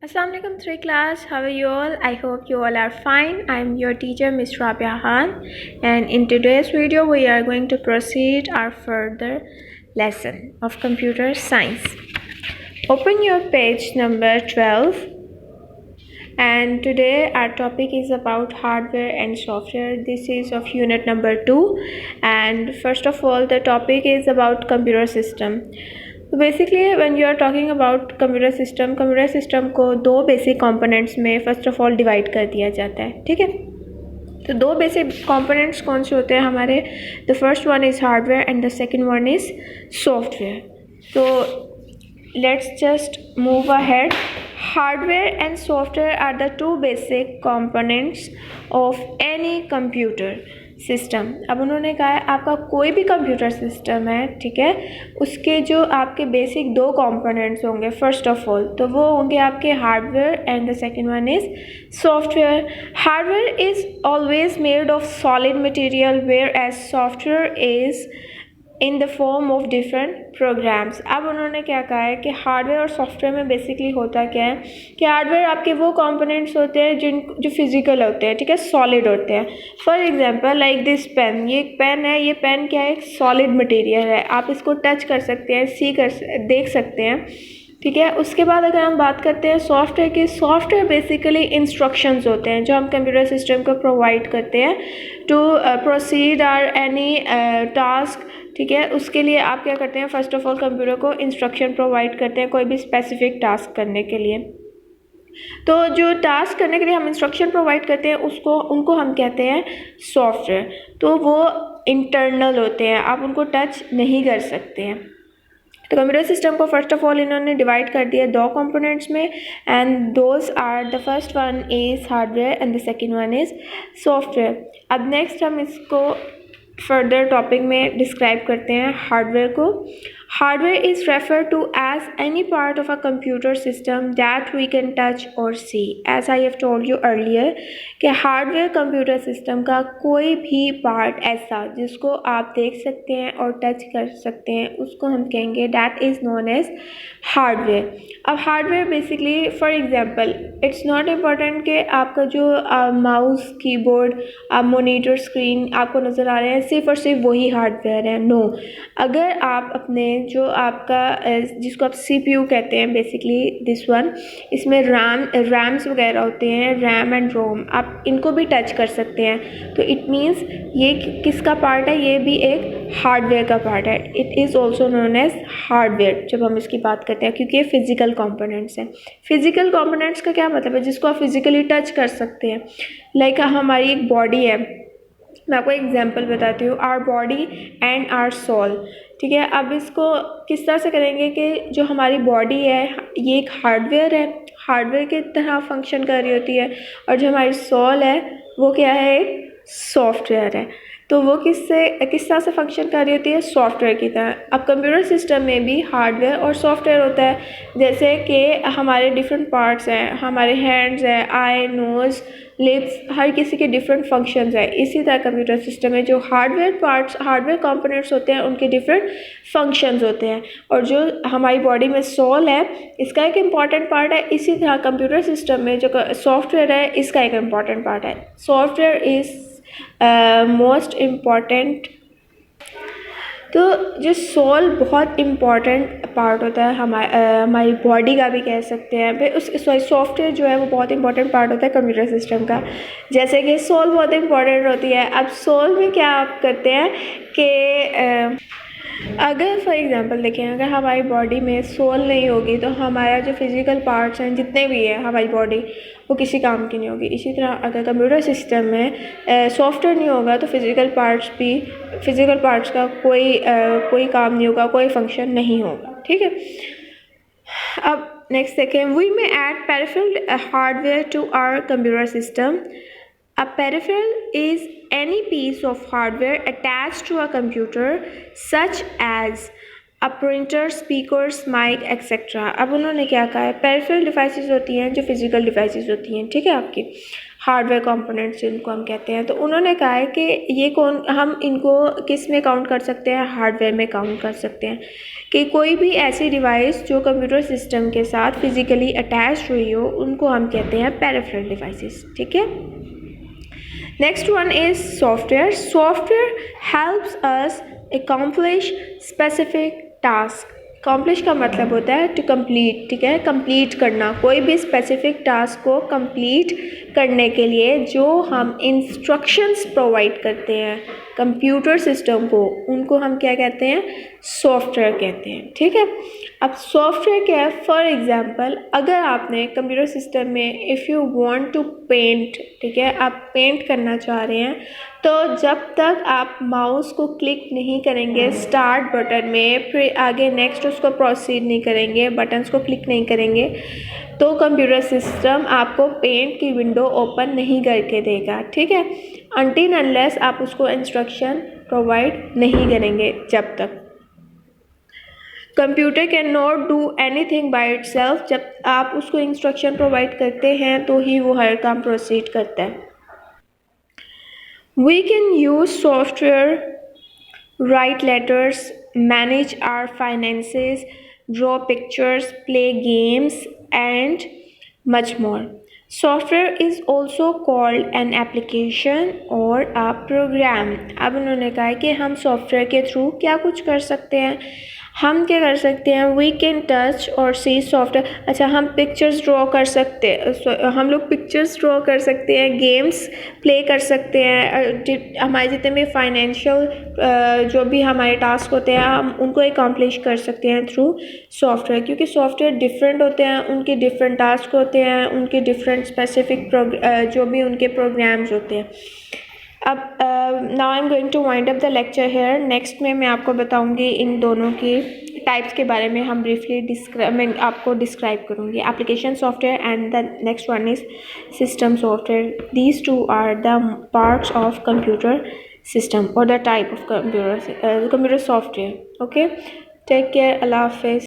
Assalamu alaikum 3 class, how are you all? I hope you all are fine. I am your teacher Ms. Rabia Khan, and in today's video we are going to proceed our further lesson of computer science. Open your page number 12, and today our topic is about hardware and software. This is of unit number 2, and first of all the topic is about computer system. Basically when you are talking about computer system को दो basic components में first of all divide कर दिया जाता है, ठीक है। तो दो बेसिक कंपोनेंट्स कौन से होते हैं हमारे? The first one is hardware and the second one is software. तो let's just move ahead. Hardware and software are the two basic components of any computer system. अब उन्होंने कहा है आपका कोई भी कंप्यूटर सिस्टम है, ठीक है, उसके जो आपके बेसिक दो कंपोनेंट्स होंगे फर्स्ट ऑफ ऑल, तो वो होंगे आपके hardware and the second one is software. Hardware is always made of solid material whereas software is in the form of different programs. अब उन्होंने क्या कहा है कि हार्डवेयर और सॉफ्टवेयर में बेसिकली होता क्या है कि हार्डवेयर आपके वो कंपोनेंट्स होते हैं जो फिजिकल होते हैं, ठीक है, सॉलिड होते हैं। For example like this pen, ये एक पेन है, ये पेन क्या है, एक सॉलिड मटेरियल है, आप इसको टच कर सकते हैं, देख सकते हैं, ठीक है। उसके बाद अगर हम बात करते हैं सॉफ्टवेयर की, सॉफ्टवेयर बेसिकली इंस्ट्रक्शंस होते हैं जो हम कंप्यूटर सिस्टम को प्रोवाइड करते हैं to proceed or any task, ठीक है। उसके लिए आप क्या करते हैं, फर्स्ट ऑफ ऑल कंप्यूटर को इंस्ट्रक्शन प्रोवाइड करते हैं कोई भी स्पेसिफिक टास्क करने के लिए। तो जो टास्क करने के लिए हम इंस्ट्रक्शन प्रोवाइड करते हैं उनको हम कहते हैं सॉफ्टवेयर। तो वो इंटरनल होते हैं, आप उनको टच नहीं कर सकते हैं। तो कंप्यूटर सिस्टम को फर्स्ट ऑफ ऑल इन्होंने डिवाइड कर दिया दो कंपोनेंट्स में, and those are the first one is hardware and the second one is software. अब नेक्स्ट हम इसको फर्दर टॉपिक में डिस्क्राइब करते हैं हार्डवेयर को। Hardware is refer to as any part of a computer system that we can touch और see. As I have told you earlier कि hardware computer system का कोई भी पार्ट ऐसा जिसको आप देख सकते हैं और टच कर सकते हैं उसको हम कहेंगे that is known as hardware. अब hardware basically for example it's not important कि आपका जो माउस, कीबोर्ड, मॉनिटर, स्क्रीन आपको नज़र आ रहे हैं सिर्फ और सिर्फ वही हार्डवेयर है। नो, अगर आप अपने जो आपका जिसको आप सीपीयू कहते हैं बेसिकली दिस वन, इसमें रैम्स वगैरह होते हैं, रैम एंड रोम, आप इनको भी टच कर सकते हैं। तो इट मीन्स ये किसका पार्ट है, ये भी एक हार्डवेयर का पार्ट है। It is also known as hardware जब हम इसकी बात करते हैं, क्योंकि ये फिजिकल कंपोनेंट्स हैं। फिजिकल कंपोनेंट्स का क्या मतलब है, जिसको आप फिजिकली टच कर सकते हैं। लाइक हमारी एक बॉडी है, मैं आपको एग्जांपल बताती हूँ, our body and our soul, ठीक है। अब इसको किस तरह से करेंगे कि जो हमारी बॉडी है ये एक हार्डवेयर है, हार्डवेयर की तरह फंक्शन कर रही होती है, और जो हमारी सोल है वो क्या है, एक सॉफ्टवेयर है। तो वो किस तरह से फंक्शन कर रही होती है, सॉफ्टवेयर की तरह। अब कंप्यूटर सिस्टम में भी हार्डवेयर और सॉफ्टवेयर होता है, जैसे कि हमारे डिफरेंट पार्ट्स हैं, हमारे हैंड्स हैं, आई, नोज़, लिप्स, हर किसी के डिफरेंट फंक्शंस है। इसी तरह कंप्यूटर सिस्टम में जो हार्डवेयर पार्ट्स, हार्डवेयर कंपोनेंट्स होते हैं उनके डिफरेंट फंक्शंस होते हैं, और जो हमारी बॉडी में सोल है इसका एक इम्पॉर्टेंट पार्ट है। इसी तरह कंप्यूटर सिस्टम में जो सॉफ्टवेयर है इसका एक इम्पॉर्टेंट पार्ट है। Software is most important. तो जो सोल बहुत इम्पॉर्टेंट पार्ट होता है हमारी बॉडी का भी कह सकते हैं भाई, उस सॉफ्टवेयर जो है वो बहुत इंपॉर्टेंट पार्ट होता है कंप्यूटर सिस्टम का। जैसे कि सोल बहुत इम्पॉर्टेंट होती है। अब सोल में क्या आप करते हैं कि अगर फॉर एग्जांपल देखें, अगर हमारी बॉडी में सोल नहीं होगी तो हमारा जो फिज़िकल पार्ट्स हैं जितने भी है हमारी बॉडी, वो किसी काम की नहीं होगी। इसी तरह अगर कंप्यूटर सिस्टम में सॉफ्टवेयर नहीं होगा तो फिज़िकल पार्ट्स का कोई काम नहीं होगा, कोई फंक्शन नहीं होगा, ठीक है। अब नेक्स्ट देखें, we may add peripheral hardware to our computer system. A peripheral is any piece of hardware attached to a computer, such as अब प्रिंटर, स्पीकर्स, माइक एक्सेट्रा। अब उन्होंने क्या कहा है, पेरिफेरल डिवाइसेस होती हैं जो फिजिकल डिवाइसेस होती हैं, ठीक है, आपकी हार्डवेयर कंपोनेंट्स जिनको हम कहते हैं। तो उन्होंने कहा है कि ये कौन, हम इनको किस में काउंट कर सकते हैं, हार्डवेयर में काउंट कर सकते हैं, कि कोई भी ऐसी डिवाइस जो कंप्यूटर सिस्टम के साथ फिजिकली अटैच हुई हो उनको हम कहते हैं पेरिफेरल डिवाइसेस, ठीक है। Next one is software. Software helps us accomplish specific task। accomplish का मतलब होता है to complete, ठीक है, complete करना, कोई भी specific task को complete करने के लिए जो हम instructions provide करते हैं कंप्यूटर सिस्टम को, उनको हम क्या कहते हैं, सॉफ्टवेयर कहते हैं, ठीक है। अब सॉफ्टवेयर क्या है, फॉर एग्जांपल अगर आपने कंप्यूटर सिस्टम में if you want to paint, ठीक है, आप पेंट करना चाह रहे हैं, तो जब तक आप माउस को क्लिक नहीं करेंगे स्टार्ट बटन में, फिर आगे नेक्स्ट उसको प्रोसीड नहीं करेंगे, बटन्स को क्लिक नहीं करेंगे, तो कंप्यूटर सिस्टम आपको पेंट की विंडो ओपन नहीं करके देगा, ठीक है, अनटिल अनलेस आप उसको इंस्ट्रक्शन प्रोवाइड नहीं करेंगे। जब तक computer can not do anything by itself, जब आप उसको इंस्ट्रक्शन प्रोवाइड करते हैं तो ही वो हर काम प्रोसीड करता है। We can use software, write letters, manage our finances, draw pictures, play games, and much more. Software is also called an application or a program। अब उन्होंने कहा है कि हम सॉफ्टवेयर के थ्रू क्या कुछ कर सकते हैं, हम क्या कर सकते हैं, वी कैन टच और सी सॉफ्टवेयर। अच्छा, हम पिक्चर्स ड्रॉ कर सकते हैं, हम लोग पिक्चर्स ड्रॉ कर सकते हैं, गेम्स प्ले कर सकते हैं, हमारे जितने भी फाइनेंशियल जो भी हमारे टास्क होते हैं हम उनको एकम्प्लिश कर सकते हैं थ्रू सॉफ्टवेयर, क्योंकि सॉफ्टवेयर डिफरेंट होते हैं, उनके डिफरेंट टास्क होते हैं, उनके डिफरेंट स्पेसिफिक जो भी उनके प्रोग्राम्स होते हैं। अब now I am going to wind up the lecture here. Next में मैं आपको बताऊंगी इन दोनों की टाइप्स के बारे में, हम ब्रीफली मैं आपको डिस्क्राइब करूंगी, application software and the next one is system software. These two are the parts of computer system और the type of computer software. Okay, take care, अल्लाह हाफिज़।